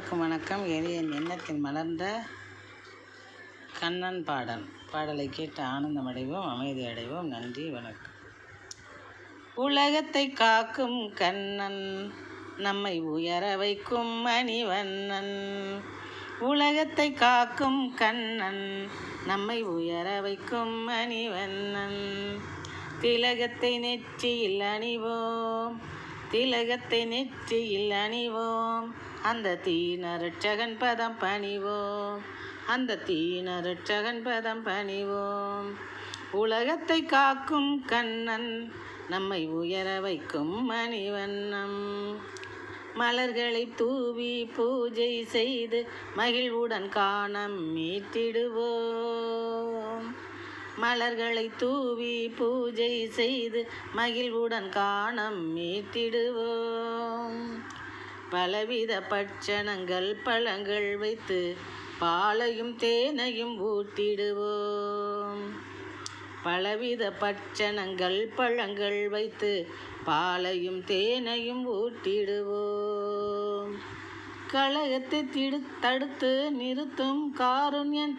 அனைவருக்கும் வணக்கம். என் எண்ணத்தில் மலர்ந்த கண்ணன் பாடலை கேட்டு ஆனந்தமடைவோம், அமைதி அடைவோம். நன்றி, வணக்கம். உலகத்தை காக்கும் கண்ணன், நம்மை உயர வைக்கும் மணிவண்ணன். உலகத்தை காக்கும் கண்ணன், நம்மை உயர வைக்கும் மணிவண்ணன். திலகத்தை நெற்றியில் அணிவோம், திலகத்தை நெற்றியில் அணிவோம். அந்த தீனரட்சகன் பதம் பணிவோம், அந்த தீனரட்சகன் பதம் பணிவோம். உலகத்தை காக்கும் கண்ணன், நம்மை உயர வைக்கும் மணிவண்ணம். மலர்களை தூவி பூஜை செய்து மகிழ்வுடன் காணம் மீட்டிடுவோம். மலர்களை தூவி பூஜை செய்து மகிழ்வுடன் காணம் மீட்டிடுவோம். பலவித பட்சணங்கள் பழங்கள் வைத்து பாலையும் தேனையும் ஊட்டிடுவோம். பலவித பட்சணங்கள் பழங்கள் வைத்து பாலையும் தேனையும் ஊட்டிடுவோம். கலகத்தை தடுத்து நிறுத்தும் காருண்யன்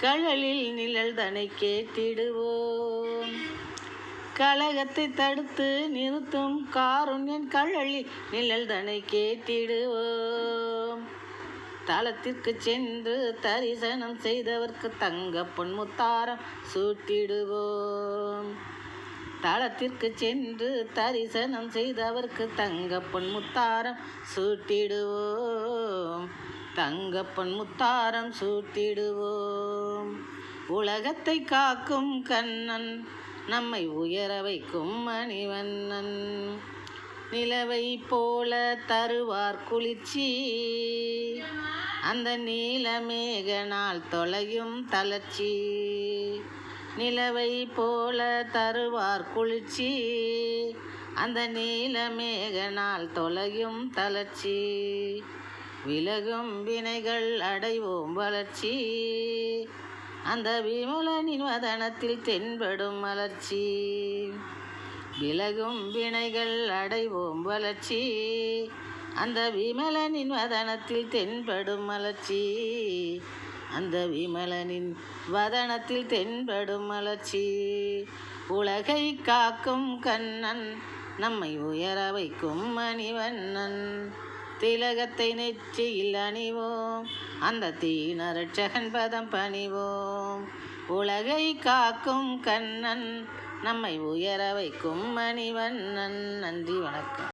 கழலில் நிழல் தனை கேட்டிடுவோம். கலகத்தை தடுத்து நிறுத்தும் காருண்யன் கழலில் நிழல் தனை கேட்டிடுவோம். தலத்திற்கு சென்று தரிசனம் செய்தவர்க்கு தங்க பொன்முத்தாரம் சூட்டிடுவோம். தலத்திற்கு சென்று தரிசனம் செய்தவர்க்கு தங்க பொன்முத்தாரம் சூட்டிடுவோம், தங்க பொன்முத்தாரம் சூட்டிடுவோம். உலகத்தை காக்கும் கண்ணன், நம்மை உயர வைக்கும் மணிவண்ணன். நிலவை போல தருவார் குளிர்ச்சி, அந்த நீலமேகனால் தொலையும் தளர்ச்சி. நிலவை போல தருவார் குளிர்ச்சி, அந்த நீலமேகனால் தொலையும் தளர்ச்சி. விலகும் வினைகள் அடைவோம் வளர்ச்சி, அந்த விமலனின் வதனத்தில் தென்படும் மலர்ச்சி. விலகும் வினைகள் அடைவோம் வளர்ச்சி, அந்த விமலனின் வதனத்தில் தென்படும் மலர்ச்சி. அந்த விமலனின் வதனத்தில் தென்படும் மலர்ச்சி. உலகை காக்கும் கண்ணன், நம்மை உயர வைக்கும் மணிவண்ணன். திலகத்தை நெற்றியில் அணிவோம், அந்த தீனரட்சகன் பதம் பணிவோம். உலகை காக்கும் கண்ணன், நம்மை உயர வைக்கும் மணிவண்ணன். நன்றி, வணக்கம்.